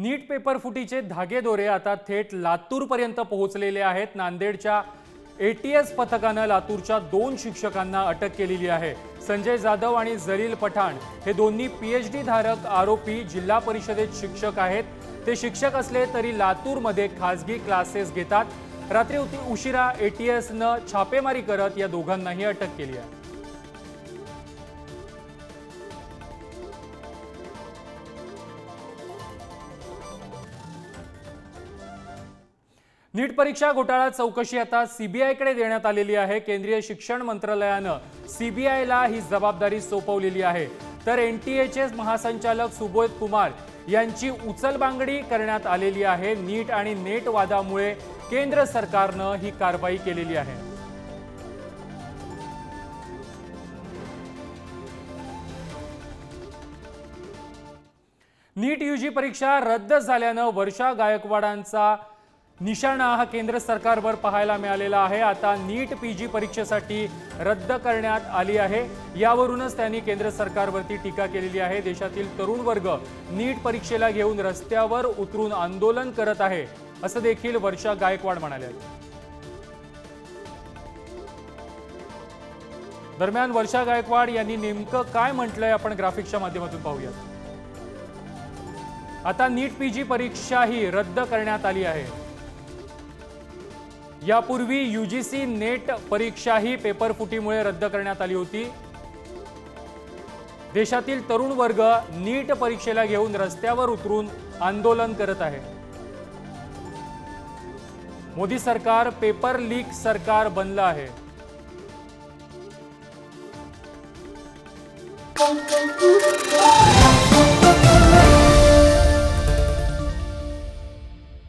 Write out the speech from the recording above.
नीट paper फुटीचे धागेदोरे आता थेट लातूरपर्यंत पोहोचलेले आहेत। नांदेडच्या एटीएस पथकाने लातूरच्या 2 शिक्षकांना अटक केलेली आहे। संजय जाधव आणि जलील पठाण हे दोन्ही पीएचडी धारक आरोपी जिल्हा परिषदेत शिक्षक आहेत। ते शिक्षक असले तरी लातूरमध्ये खासगी क्लासेस घेतात। रात्री उशिरा एटीएसने छापेमारी करत या दोघांनाही अटक केली आहे। नीट परीक्षा घोटाळा चौकशी आता सीबीआयकडे देण्यात आलेली आहे। केंद्रीय शिक्षण मंत्रालयाने सीबीआयला ही जबाबदारी सोपवलेली आहे। तर एनटीएचे महासंचालक सुबोध कुमार यांची उचलबांगडी करण्यात आलेली आहे। नीट आणि नेट वादामुळे केंद्र सरकारने ही कारवाई केलेली आहे। नीट यूजी परीक्षा रद्द झाल्याने वर्षा गायकवाडांचा निशाणा हा केंद्र सरकारवर पाहायला मिळालेला आहे। आता नीट पीजी परीक्षेसाठी रद्द करण्यात आली आहे। यावरूनच त्यांनी केंद्र सरकारवरती टीका केलेली आहे। देशातील तरुण वर्ग नीट परीक्षेला घेऊन रस्त्यावर उतरून आंदोलन करत आहे, असं देखील वर्षा गायकवाड म्हणाले। दरम्यान वर्षा गायकवाड यांनी नेमकं काय म्हटलंय आपण ग्राफिक्सच्या माध्यमातून पाहूया। आता नीट पीजी परीक्षा ही रद्द करण्यात आली आहे। यापूर्वी यूजीसी नेट परीक्षा ही पेपर फुटीमुळे रद्द करण्यात आली होती। देशातील तरुण वर्ग नीट परीक्षेला घेऊन रस्त्यावर उतरून आंदोलन करत आहे। मोदी सरकार पेपर लीक सरकार बनलं आहे।